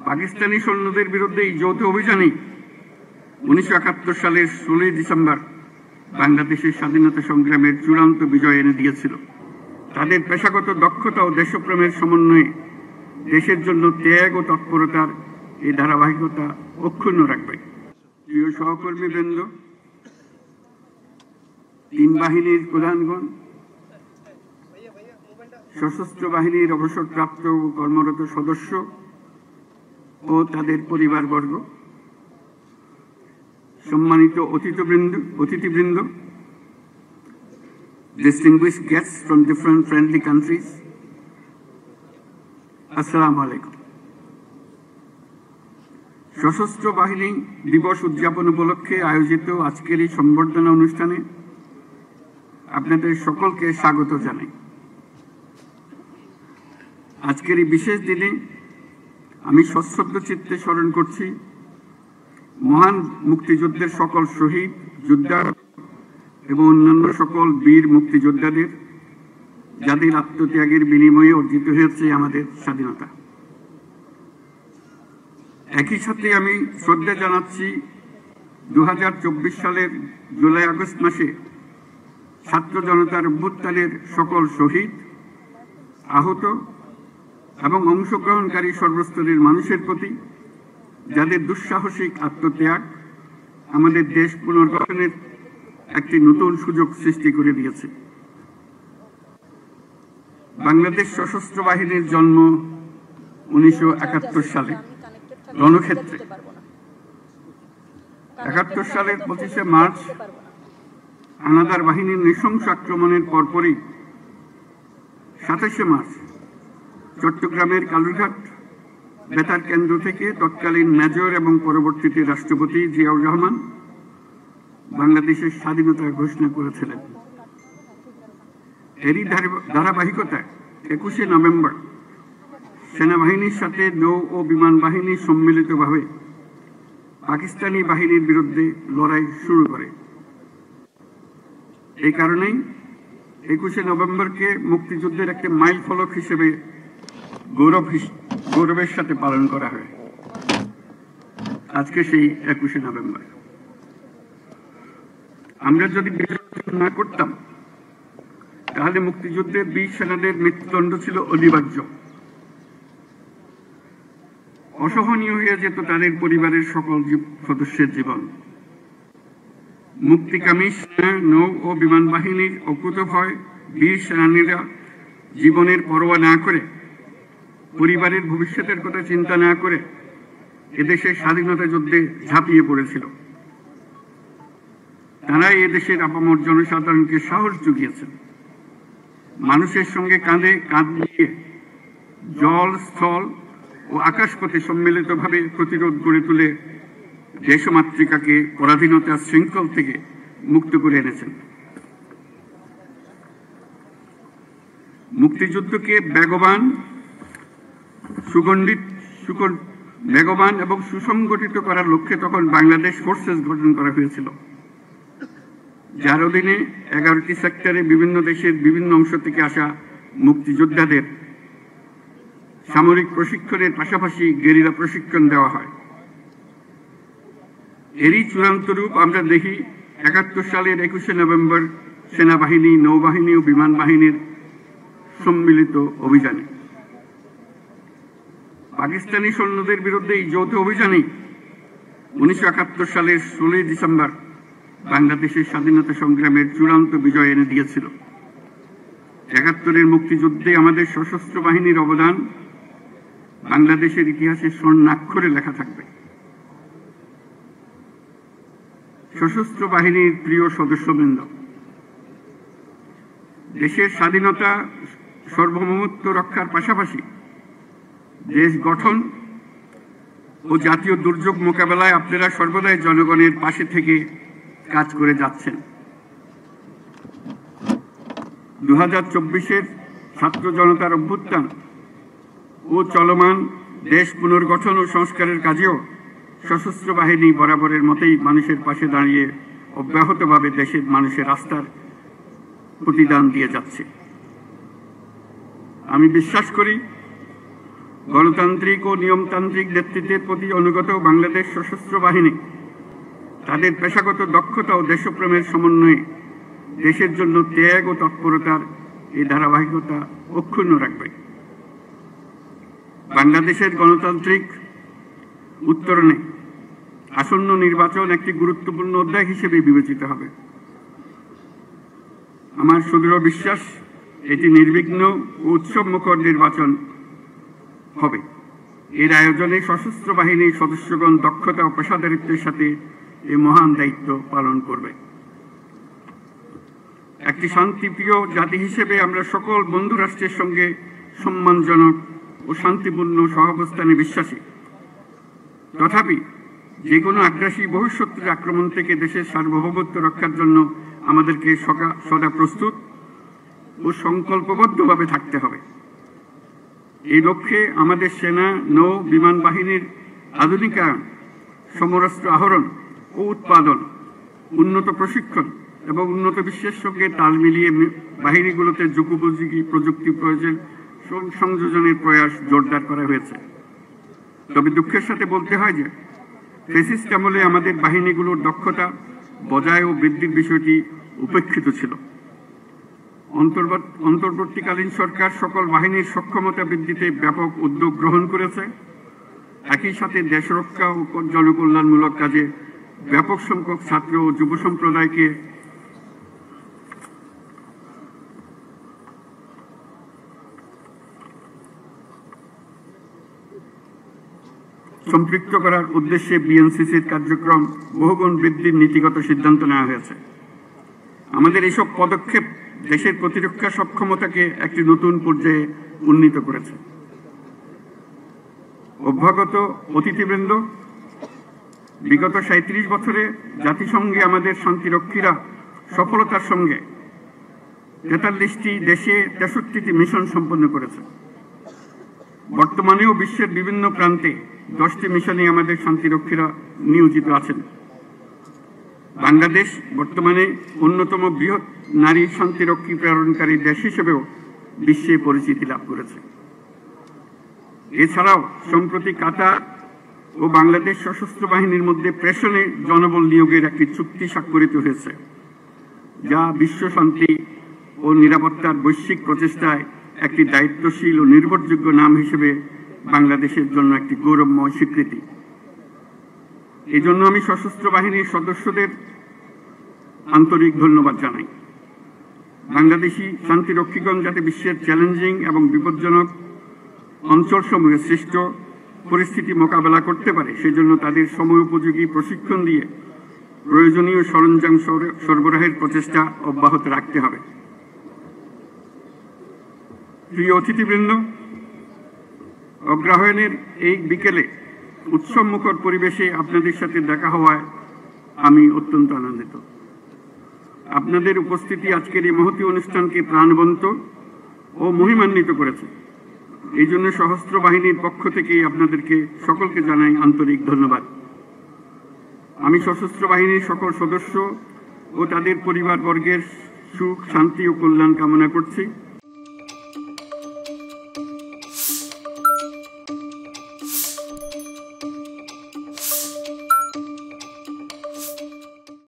পাকিস্তানি সৈন্যদের বিরুদ্ধে এই যৌথ অভিযানে 1971 সালের 16 ডিসেম্বর বাংলাদেশের স্বাধীনতা সংগ্রামের চূড়ান্ত বিজয় এনে দিয়েছিল। তাদের পেশাগত দক্ষতা ও দেশপ্রেমের সমন্বয়ে দেশের জন্য ত্যাগ ও তৎপরতার এই ধারাবাহিকতা অক্ষুণ্ণ রাখবে। প্রিয় সহকর্মীবৃন্দ, তিন বাহিনীর প্রধানগণ, সশস্ত্র বাহিনীর অবসরপ্রাপ্ত ও কর্মরত সদস্য ও তাদের পরিবারবর্গ, সম্মানিত অতিথিবৃন্দ, distinguished guests from different friendly countries, আসসালামু আলাইকুম। সশস্ত্র বাহিনী দিবস উদযাপন উপলক্ষে আয়োজিত আজকের এই সম্বর্ধনা অনুষ্ঠানে আপনাদের সকলকে স্বাগত জানাই। আজকের এই বিশেষ দিনে আমি সশ্রদ্ধ চিত্তে স্মরণ করছি মহান মুক্তিযুদ্ধের সকল শহীদ যোদ্ধা এবং অন্যান্য সকল বীর মুক্তিযোদ্ধাদের, যাদের আত্মত্যাগের বিনিময়ে অর্জিত হয়েছে আমাদের স্বাধীনতা। একই সাথে আমি শ্রদ্ধা জানাচ্ছি 2024 সালের জুলাই আগস্ট মাসে ছাত্র জনতার অভ্যুত্থানের সকল শহীদ, আহত এবং অংশগ্রহণকারী সর্বস্তরের মানুষের প্রতি, যাদের দুঃসাহসিক আত্মত্যাগ আমাদের দেশ পুনর্গঠনের একটি নতুন সুযোগ সৃষ্টি করে দিয়েছে। বাংলাদেশ সশস্ত্র বাহিনীর জন্ম 1971 সালে রণক্ষেত্রে। 71 সালের 25শে মার্চ হানাদার বাহিনীর নৃশংস আক্রমণের পরপরই 27শে মার্চ চট্টগ্রামের কালুরঘাট বেতার কেন্দ্র থেকে তৎকালীন মেজর এবং পরবর্তীতে রাষ্ট্রপতি জিয়াউর রহমান বাংলাদেশের স্বাধীনতা ঘোষণা করেছিলেন। এরই ধারাবাহিকতায় 21শে নভেম্বর সেনাবাহিনীর সাথে নৌ ও বিমান বাহিনী সম্মিলিতভাবে পাকিস্তানি বাহিনীর বিরুদ্ধে লড়াই শুরু করে। এই কারণেই 21শে নভেম্বরকে মুক্তিযুদ্ধের একটি মাইল ফলক হিসেবে গৌরবের সাথে পালন করা হয়। আজকে সেই 21শে নভেম্বর। আমরা যদি বিরোধিতা না করতাম তাহলে মুক্তিযুদ্ধের বীর সেনাদের মৃত্যুদণ্ড ছিল অনিবার্য। অসহনীয় হয়ে যেত তাদের পরিবারের সকল সদস্যের জীবন। মুক্তিকামী সেনা, নৌ ও বিমান বাহিনীর অকুতভয় বীর সেনানীরা জীবনের পরোয়া না করে, পরিবারের ভবিষ্যতের কথা চিন্তা না করে এদেশের স্বাধীনতা যুদ্ধে ঝাঁপিয়ে পড়েছিল। তারা এদেশের আপামর জনসাধারণকে সাহস জুগিয়েছেন। মানুষের সঙ্গে কাঁধে কাঁধ মিলিয়ে জল, স্থল ও আকাশপথে সম্মিলিতভাবে প্রতিরোধ গড়ে তুলে দেশমাতৃকাকে পরাধীনতার শৃঙ্খল থেকে মুক্ত করে এনেছেন। মুক্তিযুদ্ধকে বেগবান এবং সুসংগঠিত করার লক্ষ্যে তখন বাংলাদেশ ফোর্সেস গঠন করা হয়েছিল, যার অধীনে 11টি সেক্টরে বিভিন্ন দেশের বিভিন্ন অংশ থেকে আসা মুক্তিযোদ্ধাদের সামরিক প্রশিক্ষণের পাশাপাশি গেরিলা প্রশিক্ষণ দেওয়া হয়। এরই চূড়ান্ত রূপ আমরা দেখি 71 সালের 21শে নভেম্বর সেনাবাহিনী, নৌবাহিনী ও বিমান বাহিনীর সম্মিলিত অভিযানে। পাকিস্তানি সৈন্যদের বিরুদ্ধে এই যৌথ অভিযানে 1971 সালের 16 ডিসেম্বর বাংলাদেশের স্বাধীনতা সংগ্রামের চূড়ান্ত বিজয় এনে দিয়েছিল। 71-এর মুক্তিযুদ্ধে আমাদের সশস্ত্র বাহিনীর অবদান বাংলাদেশের ইতিহাসে স্বর্ণাক্ষরে লেখা থাকবে। সশস্ত্র বাহিনীর প্রিয় সদস্যবৃন্দ, দেশের স্বাধীনতা সার্বভৌমত্ব রক্ষার পাশাপাশি দেশ গঠন ও জাতীয় দুর্যোগ মোকাবেলায় আপনারা সর্বদাই জনগণের পাশে থেকে কাজ করে যাচ্ছেন। 2024-এর ছাত্র জনতার অভ্যুত্থান ও চলমান দেশ পুনর্গঠন ও সংস্কারের কাজেও সশস্ত্র বাহিনী বরাবরের মতোই মানুষের পাশে দাঁড়িয়ে অব্যাহতভাবে দেশের মানুষের আস্থার প্রতিদান দিয়ে যাচ্ছে। আমি বিশ্বাস করি গণতান্ত্রিক ও নিয়মতান্ত্রিক নেতৃত্বের প্রতি অনুগত বাংলাদেশ সশস্ত্র বাহিনী তাদের পেশাগত দক্ষতা ও দেশপ্রেমের সমন্বয়ে দেশের জন্য ত্যাগ ও তৎপরতার এই ধারাবাহিকতা অক্ষুণ্ণ রাখবে। বাংলাদেশের গণতান্ত্রিক উত্তরণে আসন্ন নির্বাচন একটি গুরুত্বপূর্ণ অধ্যায় হিসেবে বিবেচিত হবে। আমার সুদৃঢ় বিশ্বাস এটি নির্বিঘ্ন ও উৎসবমুখর নির্বাচন হবে। এর আয়োজনে সশস্ত্র বাহিনীর সদস্যগণ দক্ষতা ও পেশাদারিত্বের সাথে এই মহান দায়িত্ব পালন করবে। একটি শান্তিপ্রিয় জাতি হিসেবে আমরা সকল বন্ধু রাষ্ট্রের সঙ্গে সম্মানজনক ও শান্তিপূর্ণ সহাবস্থানে বিশ্বাসী। তথাপি যে কোনো আগ্রাসী বহিঃশত্রুর আক্রমণ থেকে দেশের সার্বভৌমত্ব রক্ষার জন্য আমাদেরকে সদা প্রস্তুত ও সংকল্পবদ্ধভাবে থাকতে হবে। এই লক্ষ্যে আমাদের সেনা, নৌ, বিমান বাহিনীর আধুনিকায়ন, সমরাস্ত্র আহরণ ও উৎপাদন, উন্নত প্রশিক্ষণ এবং উন্নত বিশ্বের সঙ্গে তাল মিলিয়ে বাহিনীগুলোতে যুগোপযোগী প্রযুক্তি প্রয়োজন সংযোজনের প্রয়াস জোরদার করা হয়েছে। তবে দুঃখের সাথে বলতে হয় যে ফ্যাসিস্ট আমলে আমাদের বাহিনীগুলোর দক্ষতা বজায় ও বৃদ্ধির বিষয়টি উপেক্ষিত ছিল। অন্তর্বর্তীকালীন সরকার সকল বাহিনীর সক্ষমতা বৃদ্ধিতে ব্যাপক উদ্যোগ গ্রহণ করেছে। একই সাথে দেশ রক্ষা ও জনকল্যাণমূলক কাজে ব্যাপক সংখ্যক ছাত্র ও যুব সম্প্রদায়কে সম্পৃক্ত করার উদ্দেশ্যে বিএনসিসির কার্যক্রম বহুগুণ বৃদ্ধির নীতিগত সিদ্ধান্ত নেওয়া হয়েছে। আমাদের এইসব পদক্ষেপ দেশের প্রতিরক্ষা সক্ষমতাকে একটি নতুন পর্যায়ে উন্নীত করেছে। অভ্যাগত অতিথিবৃন্দ, বিগত ৩৭ বছরে জাতিসংঘে আমাদের শান্তিরক্ষীরা সফলতার সঙ্গে ৪৩টি দেশে ৬৩টি মিশন সম্পন্ন করেছে। বর্তমানেও বিশ্বের বিভিন্ন প্রান্তে 10টি মিশনে আমাদের শান্তিরক্ষীরা নিয়োজিত আছেন। বাংলাদেশ বর্তমানে অন্যতম বৃহৎ নারী শান্তিরক্ষী প্রেরণকারী দেশ হিসেবেও বিশ্বে পরিচিতি লাভ করেছে। এছাড়াও সম্প্রতি কাতার ও বাংলাদেশ সশস্ত্র বাহিনীর মধ্যে প্রেষণে জনবল নিয়োগের একটি চুক্তি স্বাক্ষরিত হয়েছে, যা বিশ্ব শান্তি ও নিরাপত্তার বৈশ্বিক প্রচেষ্টায় একটি দায়িত্বশীল ও নির্ভরযোগ্য নাম হিসেবে বাংলাদেশের জন্য একটি গৌরবময় স্বীকৃতি। এই জন্য আমি সশস্ত্র বাহিনীর সদস্যদের আন্তরিক ধন্যবাদ জানাই। বাংলাদেশি শান্তিরক্ষীগণ যাতে বিশ্বের চ্যালেঞ্জিং এবং বিপজ্জনক অঞ্চলসমূহে সৃষ্ট পরিস্থিতি মোকাবেলা করতে পারে, সেজন্য তাদের সময়োপযোগী প্রশিক্ষণ দিয়ে প্রয়োজনীয় সরঞ্জাম সরবরাহের প্রচেষ্টা অব্যাহত রাখতে হবে। প্রিয় অতিথিবৃন্দ, অগ্রহায়ণের এই বিকেলে উৎসবমুখর পরিবেশে আপনাদের সাথে দেখা হওয়ায় আমি অত্যন্ত আনন্দিত। আপনাদের উপস্থিতি আজকের এই মহতী অনুষ্ঠানকে প্রাণবন্ত ও মহিমান্বিত করেছে। এই জন্য সশস্ত্র বাহিনীর পক্ষ থেকে আপনাদেরকে সকলকে জানাই আন্তরিক ধন্যবাদ। আমি সশস্ত্র বাহিনীর সকল সদস্য ও তাদের পরিবারবর্গের সুখ, শান্তি ও কল্যাণ কামনা করছি।